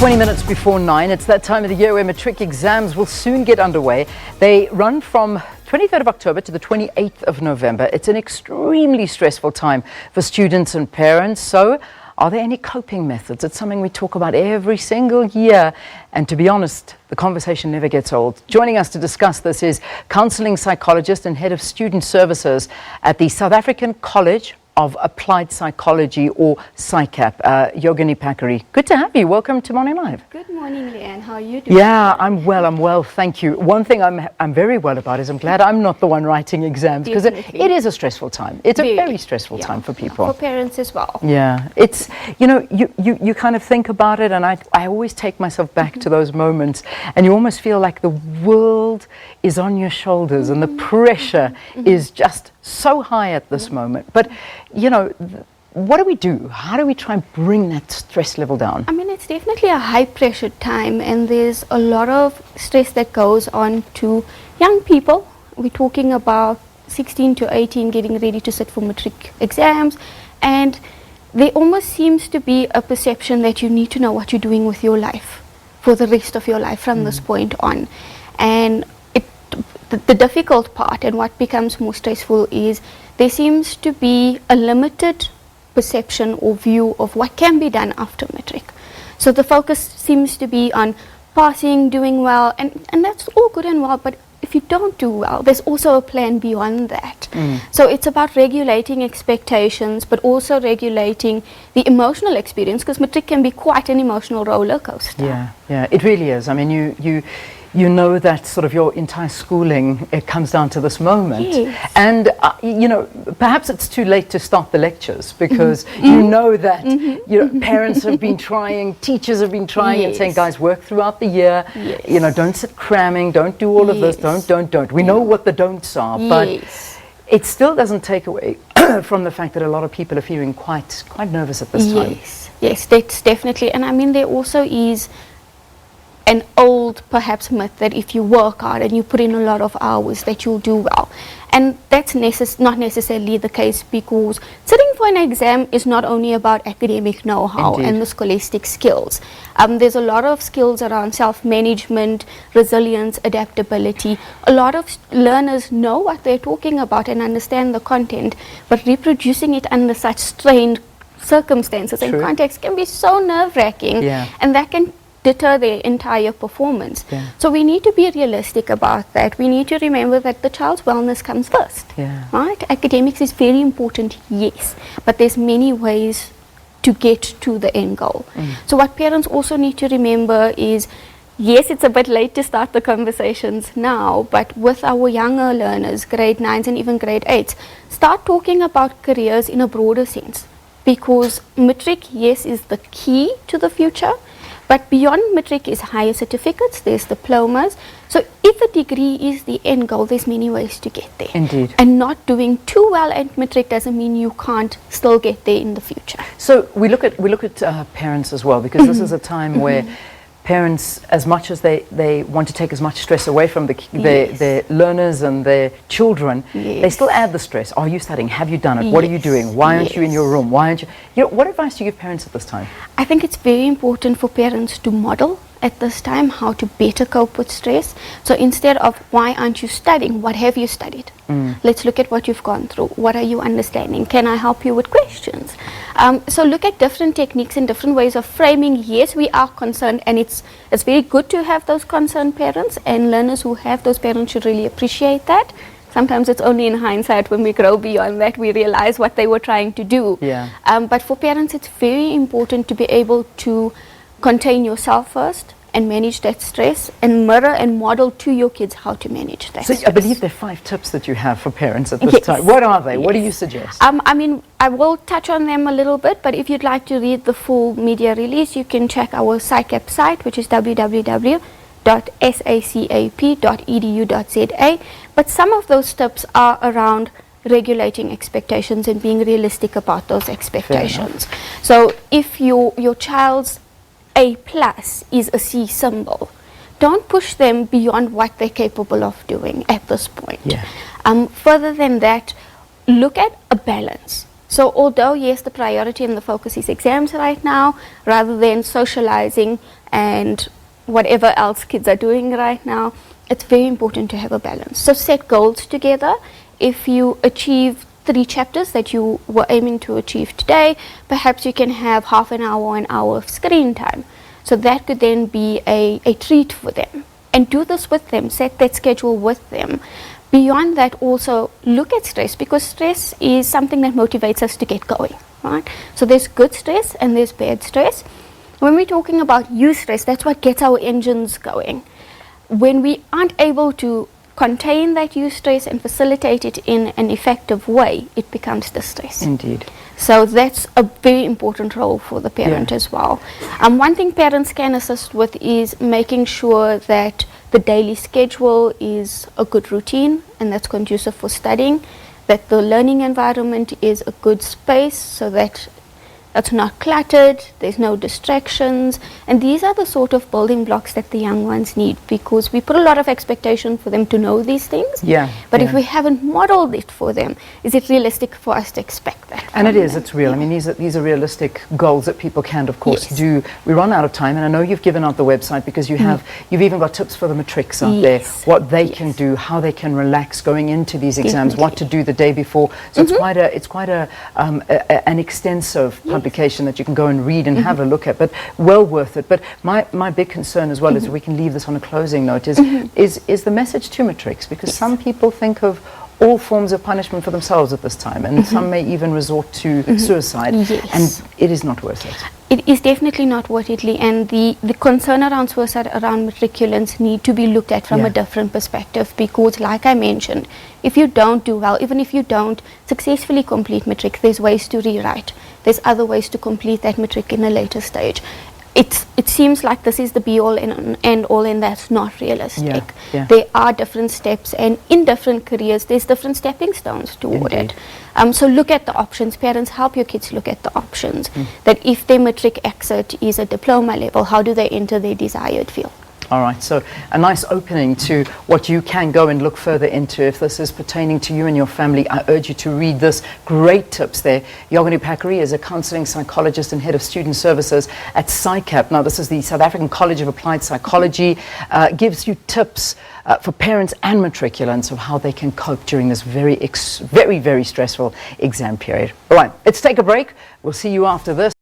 20 minutes before 9. It's that time of the year where Matric exams will soon get underway. They run from 23rd of October to the 28th of November. It's an extremely stressful time for students and parents. So, are there any coping methods? It's something we talk about every single year. And to be honest, the conversation never gets old. Joining us to discuss this is Counselling Psychologist and Head of Student Services at the South African College of Applied Psychology, or SACAP, Jogini Packery. Good to have you. Welcome to Morning Live. Good morning, Leanne. How are you doing? Yeah, I'm well, thank you. One thing I'm very well about is I'm glad I'm not the one writing exams, because it is a stressful time. It's a very stressful time for people. For parents as well. Yeah, it's, you know, you kind of think about it, and I always take myself back to those moments, and you almost feel like the world is on your shoulders and the pressure is just so high at this moment. But, you know, what do we do? How do we try and bring that stress level down? I mean, it's definitely a high pressure time, and there's a lot of stress that goes on to young people. We're talking about 16 to 18 getting ready to sit for Matric exams, and there almost seems to be a perception that you need to know what you're doing with your life for the rest of your life from this point on. And the difficult part, and what becomes more stressful, is there seems to be a limited perception or view of what can be done after Matric. So the focus seems to be on passing, doing well, and that's all good and well, but if you don't do well, there's also a plan beyond that. So it's about regulating expectations, but also regulating the emotional experience, because Matric can be quite an emotional roller coaster. Yeah, it really is. I mean, you know that sort of your entire schooling, it comes down to this moment. Yes. And, you know, perhaps it's too late to start the lectures, because you know that you know, parents have been trying, teachers have been trying and saying, guys, work throughout the year. You know, don't sit cramming, don't do all of this, don't. We know what the don'ts are, but it still doesn't take away from the fact that a lot of people are feeling quite nervous at this time. Yes, that's definitely. And I mean, there also is an old perhaps myth that if you work hard and you put in a lot of hours that you'll do well, and that's not necessarily the case, because sitting for an exam is not only about academic know-how and the scholastic skills. There's a lot of skills around self-management, resilience, adaptability. A lot of learners know what they're talking about and understand the content, but reproducing it under such strained circumstances and context can be so nerve-wracking, and that can deter their entire performance. So we need to be realistic about that. We need to remember that the child's wellness comes first. Right? Academics is very important, yes, but there's many ways to get to the end goal. So what parents also need to remember is, yes, it's a bit late to start the conversations now, but with our younger learners, grade 9s and even grade 8s, start talking about careers in a broader sense, because Matric, yes, is the key to the future, but beyond Matric is higher certificates, there's diplomas. So if a degree is the end goal, there's many ways to get there. Indeed. And not doing too well at Matric doesn't mean you can't still get there in the future. So we look at parents as well, because this is a time where parents, as much as they want to take as much stress away from their learners and their children, they still add the stress. Are you studying? Have you done it? What are you doing? Why aren't you in your room? Why aren't you? You know, what advice do you give parents at this time? I think it's very important for parents to model at this time how to better cope with stress. So instead of why aren't you studying, what have you studied? Let's look at what you've gone through. What are you understanding? Can I help you with questions? So look at different techniques and different ways of framing. Yes, we are concerned, and it's very good to have those concerned parents, and learners who have those parents should really appreciate that. Sometimes it's only in hindsight, when we grow beyond that, we realize what they were trying to do. But for parents, it's very important to be able to contain yourself first and manage that stress, and mirror and model to your kids how to manage that stress. I believe there are 5 tips that you have for parents at this time. What are they? What do you suggest? I mean, I will touch on them a little bit, but if you'd like to read the full media release, you can check our SACAP site, which is www.sacap.edu.za. But some of those tips are around regulating expectations and being realistic about those expectations. So if your child's A+ is a C symbol, don't push them beyond what they're capable of doing at this point. Further than that, look at a balance. So although, yes, the priority and the focus is exams right now, rather than socializing and whatever else kids are doing right now, it's very important to have a balance. So set goals together. If you achieve 3 chapters that you were aiming to achieve today, perhaps you can have half an hour or an hour of screen time. So that could then be a treat for them. And do this with them, set that schedule with them. Beyond that, also look at stress, because stress is something that motivates us to get going, right? So there's good stress and there's bad stress. When we're talking about eustress, that's what gets our engines going. When we aren't able to contain that eustress and facilitate it in an effective way, it becomes distress. Indeed. So that's a very important role for the parent as well. One thing parents can assist with is making sure that the daily schedule is a good routine and that's conducive for studying, that the learning environment is a good space so that it's not cluttered, there's no distractions, and these are the sort of building blocks that the young ones need, because we put a lot of expectation for them to know these things. But if we haven't modeled it for them, is it realistic for us to expect that? And it is, it's real. I mean, these are realistic goals that people can, of course, do. We run out of time, and I know you've given out the website because you've even got tips for the matrics out there, what they can do, how they can relax going into these exams, what to do the day before. So it's quite an extensive publication that you can go and read and have a look at, but well worth it. But my big concern as well is, we can leave this on a closing note, is the message to matrics, because some people think of all forms of punishment for themselves at this time, and some may even resort to suicide, and it is not worth it. It is definitely not worth it, Lee, and the concern around suicide around matriculants need to be looked at from a different perspective, because like I mentioned, if you don't do well, even if you don't successfully complete matric, there's ways to rewrite. There's other ways to complete that matric in a later stage. It seems like this is the be-all and end-all, and that's not realistic. There are different steps, and in different careers, there's different stepping stones toward it. So look at the options. Parents, help your kids look at the options. That if their matric exit is a diploma level, how do they enter their desired field? All right, so a nice opening to what you can go and look further into. If this is pertaining to you and your family, I urge you to read this. Great tips there. Jogini Packery is a counselling psychologist and head of student services at SACAP. Now, this is the South African College of Applied Psychology. Gives you tips for parents and matriculants of how they can cope during this very, very stressful exam period. All right, let's take a break. We'll see you after this.